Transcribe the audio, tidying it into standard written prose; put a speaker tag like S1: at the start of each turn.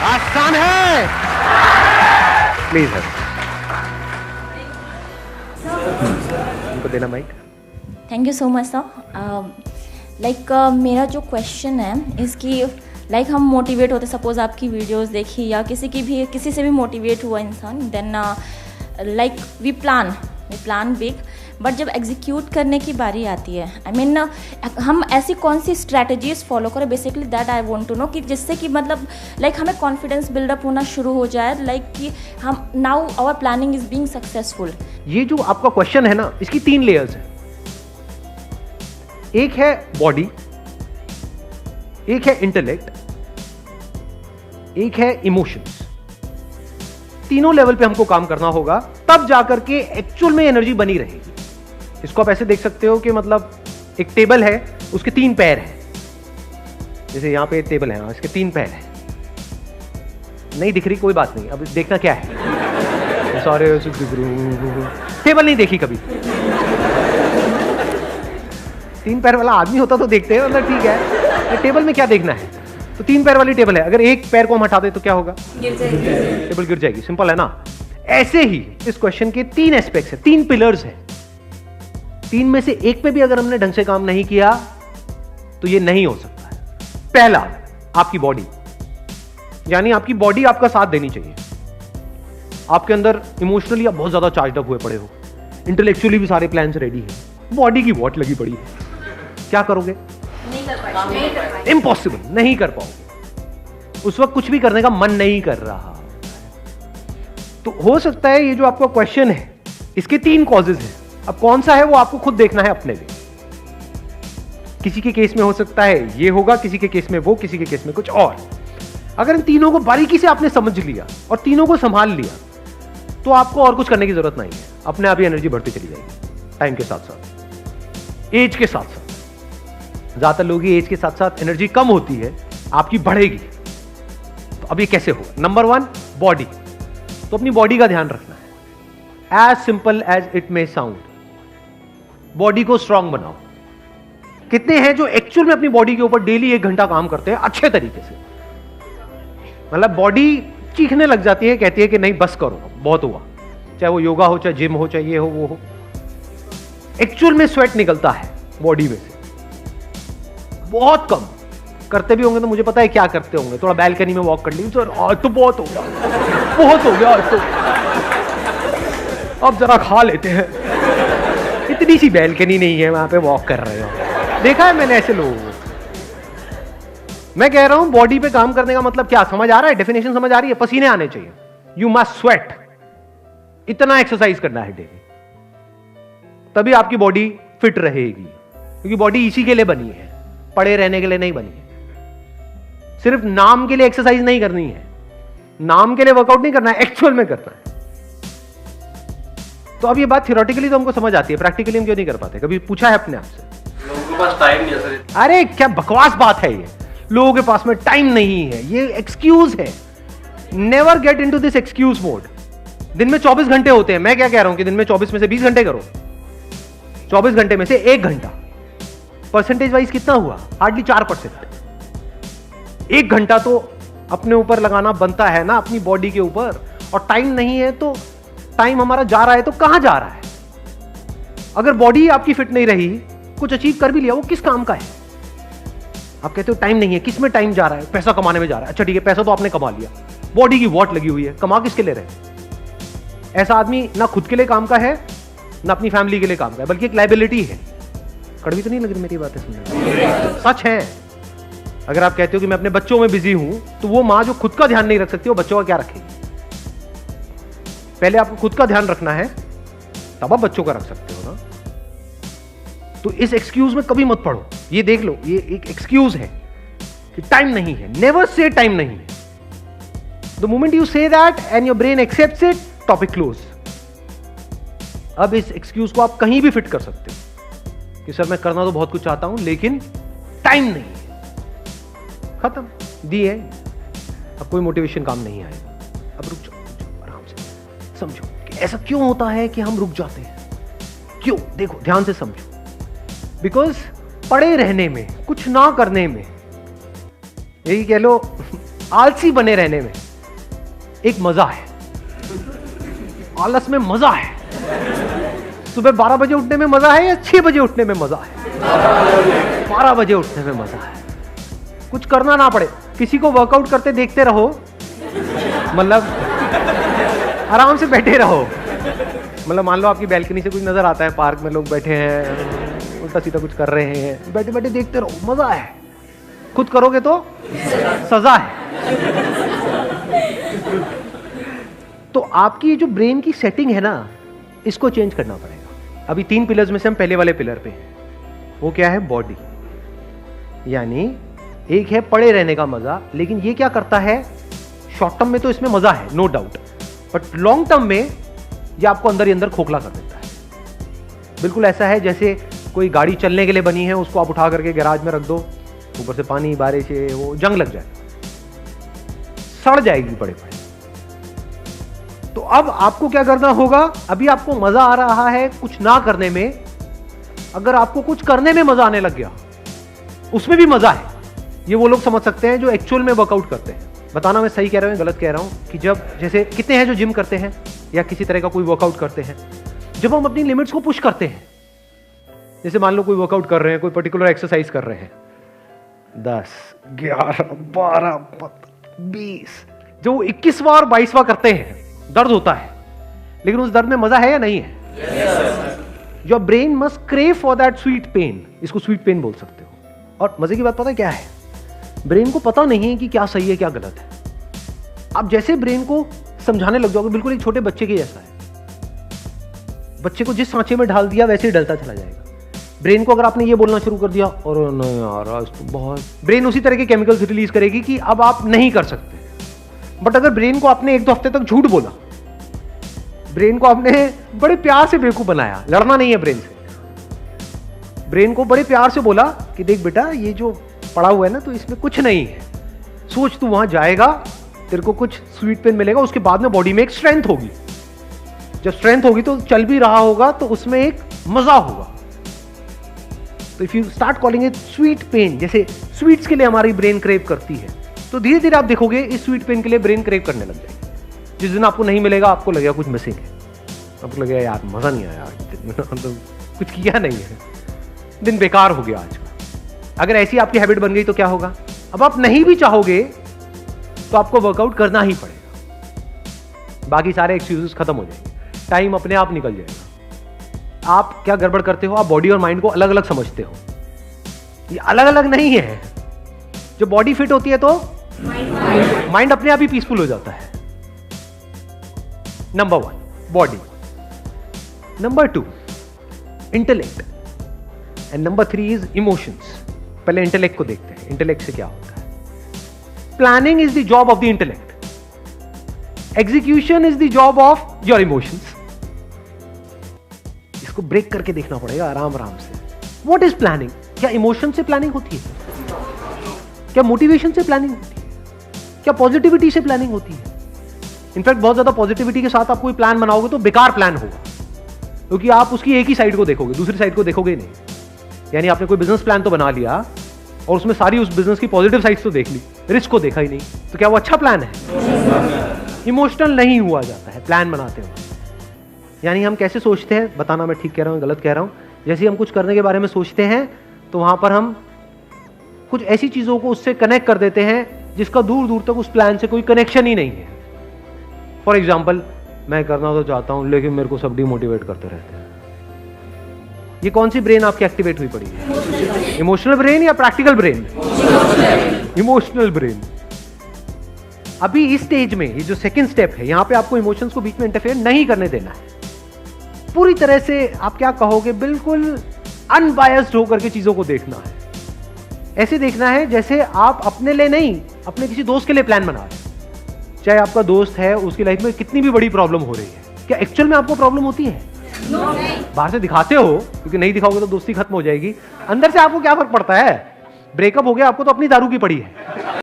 S1: आसान है। प्लीज है उनको देना mike.
S2: Thank you so much sir. Like मेरा जो क्वेश्चन है इसकी लाइक हम मोटिवेट होते, सपोज आपकी वीडियोस देखी या किसी से भी मोटिवेट हुआ इंसान, then like we plan big, but जब एग्जीक्यूट करने की बारी आती है, आई मीन हम ऐसी कौन सी स्ट्रैटेजीज फॉलो करें, basically that I want to know, कि जिससे कि मतलब लाइक हमें कॉन्फिडेंस बिल्डअप होना शुरू हो जाए, लाइक कि हम now our planning is being successful.
S1: ये जो आपका क्वेश्चन है ना, इसकी 3 लेयर्स है। एक है बॉडी, एक है इंटेलेक्ट, एक है इमोशंस। तीनों लेवल पे हमको काम करना होगा, तब जाकर के एक्चुअल में एनर्जी बनी रहेगी। इसको आप ऐसे देख सकते हो कि मतलब एक टेबल है, उसके 3 पैर हैं। जैसे यहां पे टेबल है, इसके 3 पैर हैं। नहीं दिख रही, कोई बात नहीं, अब देखना क्या है। सॉरी, टेबल नहीं देखी कभी। 3 पैर वाला आदमी होता तो देखते हैं, मतलब ठीक है। टेबल में क्या देखना है? तो 3 पैर वाली टेबल है, अगर एक पैर को हम हटा दे तो क्या होगा? टेबल गिर जाएगी। सिंपल है ना। ऐसे ही इस क्वेश्चन के 3 एस्पेक्ट्स है, 3 पिलर्स है। 3 में से एक पे भी अगर हमने ढंग से काम नहीं किया तो ये नहीं हो सकता है। पहला, आपकी बॉडी, यानी आपकी बॉडी आपका साथ देनी चाहिए। आपके अंदर इमोशनली आप बहुत ज्यादा चार्ज अप हुए पड़े हो, इंटेलेक्चुअली भी सारे प्लान्स रेडी है, बॉडी की वॉट लगी पड़ी है, क्या करोगे? इम्पॉसिबल, नहीं कर पाओगे। उस वक्त कुछ भी करने का मन नहीं कर रहा। तो हो सकता है ये जो आपका क्वेश्चन है, इसके 3 कॉजेज हैं। अब कौन सा है वो आपको खुद देखना है अपने लिए। किसी के केस में हो सकता है ये होगा, किसी के केस में वो, किसी के केस में कुछ और। अगर इन तीनों को बारीकी से आपने समझ लिया और तीनों को संभाल लिया तो आपको और कुछ करने की जरूरत नहीं है। अपने आप ही एनर्जी बढ़ती चली जाएगी, टाइम के साथ साथ, एज के साथ साथ। ज्यादातर लोगों की एज के साथ साथ एनर्जी कम होती है, आपकी बढ़ेगी। तो अब ये कैसे होगा? Number 1, body. तो अपनी बॉडी का ध्यान रखना है। As simple as it may sound, body को स्ट्रांग बनाओ। कितने हैं जो एक्चुअल में अपनी बॉडी के ऊपर डेली 1 घंटा काम करते हैं अच्छे तरीके से? मतलब बॉडी चीखने लग जाती है, कहती है कि नहीं बस करो, बहुत हुआ। चाहे वो योगा हो, चाहे जिम हो, चाहे ये हो वो हो। एक्चुअल में स्वेट निकलता है बॉडी में से। बहुत कम करते भी होंगे तो मुझे पता है क्या करते होंगे। थोड़ा बैल्कनी में वॉक कर ली, सर आज तो बहुत हो गया, बहुत हो गया आज तो, अब जरा खा लेते हैं। इतनी सी बैल्कनी नहीं है, वहां पे वॉक कर रहे हो। देखा है मैंने ऐसे लोगों को। मैं कह रहा हूं बॉडी पे काम करने का मतलब क्या, समझ आ रहा है? डेफिनेशन समझ आ रही है? पसीने आने चाहिए। You must sweat. इतना एक्सरसाइज करना है डेली, तभी आपकी बॉडी फिट रहेगी। क्योंकि बॉडी इसी के लिए बनी है, पड़े रहने के लिए नहीं बनी है। सिर्फ नाम के लिए एक्सरसाइज नहीं करनी है, नाम के लिए वर्कआउट नहीं करना है, एक्चुअल में करना है। तो अब ये बात थियोरेटिकली तो हमको समझ आती है, प्रैक्टिकली हम क्यों नहीं कर पाते? कभी पूछा है अपने आप से?
S3: लोगों के पास टाइम नहीं है सर।
S1: अरे क्या बकवास बात है ये, लोगों के पास में टाइम नहीं है, ये एक्सक्यूज है। Never get into this excuse mode. दिन में 24 घंटे होते हैं। मैं क्या कह रहा हूं कि दिन में 24 में से 20 घंटे करो। 24 घंटे में से 1 घंटा, परसेंटेज वाइज कितना हुआ? हार्डली 4%। 1 घंटा तो अपने ऊपर लगाना बनता है ना, अपनी बॉडी के ऊपर। और टाइम नहीं है तो टाइम हमारा जा रहा है तो कहां जा रहा है? अगर बॉडी आपकी फिट नहीं रही, कुछ अचीव कर भी लिया, वो किस काम का है? आप कहते हो टाइम नहीं है, किस में टाइम जा रहा है? पैसा कमाने में जा रहा है। अच्छा ठीक है, पैसा तो आपने कमा लिया, बॉडी की वॉट लगी हुई है, कमा किसके ले रहे हैं? ऐसा आदमी ना खुद के लिए काम का है, ना अपनी फैमिली के लिए काम का है, बल्कि एक लायबिलिटी है। कड़वी तो नहीं लग रही मेरी बातें सुनने? सच है। अगर आप कहते हो कि मैं अपने बच्चों में बिजी हूं, तो वो मां जो खुद का ध्यान नहीं रख सकती, वो बच्चों का क्या रखेगी? पहले आपको खुद का ध्यान रखना है, तब आप बच्चों का रख सकते हो ना। तो इस एक्सक्यूज में कभी मत पड़ो। ये देख लो, ये एक एक्सक्यूज है कि टाइम नहीं है। नेवर से टाइम नहीं है। The moment you say that and your brain accepts it, topic close. अब इस एक्सक्यूज को आप कहीं भी फिट कर सकते हो कि सर मैं करना तो बहुत कुछ चाहता हूं लेकिन टाइम नहीं है। खत्म, दी है। अब कोई मोटिवेशन काम नहीं आएगा। अब रुक जाओ, आराम से समझो कि ऐसा क्यों होता है कि हम रुक जाते हैं। क्यों? देखो, ध्यान से समझो। बिकॉज पड़े रहने में, कुछ ना करने में, यही कह लो आलसी बने रहने में एक मजा है, आलस में मजा है। सुबह 12 बजे उठने में मजा है या 6 बजे उठने में मजा है? 12 बजे उठने में मजा है। कुछ करना ना पड़े, किसी को वर्कआउट करते देखते रहो, मतलब आराम से बैठे रहो। मतलब मान लो आपकी बैल्कनी से कुछ नजर आता है, पार्क में लोग बैठे हैं, उल्टा सीधा कुछ कर रहे हैं, बैठे बैठे देखते रहो, मजा है। खुद करोगे तो सजा है। तो आपकी जो ब्रेन की सेटिंग है ना, इसको चेंज करना पड़ेगा। अभी 3 पिलर्स में से हम पहले वाले पिलर पे हैं, वो क्या है? बॉडी। यानी एक है पड़े रहने का मजा, लेकिन ये क्या करता है, शॉर्ट टर्म में तो इसमें मजा है, no doubt, but long term में ये आपको अंदर ही अंदर खोखला कर देता है। बिल्कुल ऐसा है जैसे कोई गाड़ी चलने के लिए बनी है, उसको आप उठा करके गैराज में रख दो, ऊपर से पानी बारिश है, वो जंग लग जाए, सड़ जाएगी पड़े पड़े। तो अब आपको क्या करना होगा? अभी आपको मजा आ रहा है कुछ ना करने में, अगर आपको कुछ करने में मजा आने लग गया, उसमें भी मजा है। ये वो लोग समझ सकते हैं जो एक्चुअल में वर्कआउट करते हैं। बताना मैं सही कह रहा हूं गलत कह रहा हूं कि जब जैसे कितने हैं जो जिम करते हैं या किसी तरह का कोई वर्कआउट करते हैं, जब हम अपनी लिमिट्स को पुश करते हैं, जैसे मान लो कोई वर्कआउट कर रहे हैं, कोई पर्टिकुलर एक्सरसाइज कर रहे हैं, 10, 11, 12, 20, जो 21वां और 22वां करते हैं, दर्द होता है, लेकिन उस दर्द में मजा है या नहीं है? Your brain must crave for that sweet pain. इसको स्वीट पेन बोल सकते हो। और मजे की बात पता है क्या है? ब्रेन को पता नहीं है कि क्या सही है क्या गलत है। आप जैसे ब्रेन को समझाने लग जाओगे, बिल्कुल एक छोटे बच्चे के जैसा है। बच्चे को जिस सांचे में ढाल दिया वैसे ही डलता चला जाएगा। ब्रेन को अगर आपने ये बोलना शुरू कर दिया, और नहीं यार आज तो बहुत, ब्रेन उसी तरह के केमिकल्स रिलीज करेगी कि अब आप नहीं कर सकते। बट अगर ब्रेन को आपने 1-2 हफ्ते तक झूठ बोला, ब्रेन को आपने बड़े प्यार से बेवकूफ बनाया, लड़ना नहीं है ब्रेन से, ब्रेन को बड़े प्यार से बोला कि देख बेटा ये जो पड़ा हुआ है ना, तो इसमें कुछ नहीं है, सोच तू वहां जाएगा, तेरे को कुछ स्वीट पेन मिलेगा, उसके बाद में बॉडी में एक स्ट्रेंथ होगी, जब स्ट्रेंथ होगी तो चल भी रहा होगा तो उसमें एक मजा होगा। तो if you start calling it sweet pain, जैसे स्वीट्स के लिए हमारी ब्रेन क्रेव करती है, तो धीरे धीरे आप देखोगे इस स्वीट पेन के लिए ब्रेन क्रेव करने लग जाएगी। जिस दिन आपको नहीं मिलेगा, आपको लगेगा कुछ मिसिंग है, आपको लगेगा यार मजा नहीं आया, मतलब कुछ किया नहीं है, दिन बेकार हो गया आज का। अगर ऐसी आपकी हैबिट बन गई तो क्या होगा? अब आप नहीं भी चाहोगे तो आपको वर्कआउट करना ही पड़ेगा। बाकी सारे एक्सक्यूजेस खत्म हो जाएंगे, टाइम अपने आप निकल जाएगा। आप क्या गड़बड़ करते हो? आप बॉडी और माइंड को अलग अलग समझते हो। ये अलग अलग नहीं है। जब बॉडी फिट होती है तो माइंड अपने आप ही पीसफुल हो जाता है। Number 1 body, number 2 intellect, and number 3 is emotions. पहले इंटेलेक्ट को देखते हैं, इंटेलेक्ट से क्या होता है। Planning is the job of the intellect, execution is the job of your emotions. इसको ब्रेक करके देखना पड़ेगा आराम आराम से। What is planning? क्या इमोशन से प्लानिंग होती है? क्या मोटिवेशन से प्लानिंग होती है? क्या पॉजिटिविटी से प्लानिंग होती है? इनफैक्ट बहुत ज्यादा पॉजिटिविटी के साथ आप कोई प्लान बनाओगे तो बेकार प्लान होगा, क्योंकि आप उसकी एक ही साइड को देखोगे, दूसरी साइड को देखोगे ही नहीं। यानी आपने कोई बिजनेस प्लान तो बना लिया और उसमें सारी उस बिजनेस की पॉजिटिव साइड्स तो देख ली, रिस्क को देखा ही नहीं, तो क्या वो अच्छा प्लान है? इमोशनल नहीं हुआ जाता है प्लान बनाते हुए। यानी हम कैसे सोचते हैं, बताना मैं ठीक कह रहा हूं गलत कह रहा हूं। जैसे हम कुछ करने के बारे में सोचते हैं तो वहां पर हम कुछ ऐसी चीजों को उससे कनेक्ट कर देते हैं जिसका दूर दूर तक उस प्लान से कोई कनेक्शन ही नहीं है। फॉर एग्जाम्पल, मैं करना तो चाहता हूं लेकिन मेरे को सब डिमोटिवेट करते रहते हैं। ये कौन सी ब्रेन आपकी एक्टिवेट हुई पड़ी है? इमोशनल ब्रेन या प्रैक्टिकल ब्रेन? Emotional brain. अभी इस स्टेज में ये जो सेकंड स्टेप है, यहां पे आपको इमोशंस को बीच में इंटरफेयर नहीं करने देना है। पूरी तरह से आप क्या कहोगे, बिल्कुल अनबायस्ड होकर के चीजों को देखना है। ऐसे देखना है जैसे आप अपने लिए नहीं, अपने किसी दोस्त के लिए प्लान बना रहे हैं। चाहे आपका दोस्त है, उसकी लाइफ में कितनी भी बड़ी प्रॉब्लम हो रही है, क्या एक्चुअल में आपको प्रॉब्लम होती है? बाहर से दिखाते हो, क्योंकि नहीं दिखाओगे तो दोस्ती खत्म हो जाएगी। अंदर से आपको क्या फर्क पड़ता है? ब्रेकअप हो गया, आपको तो अपनी दारू की पड़ी है।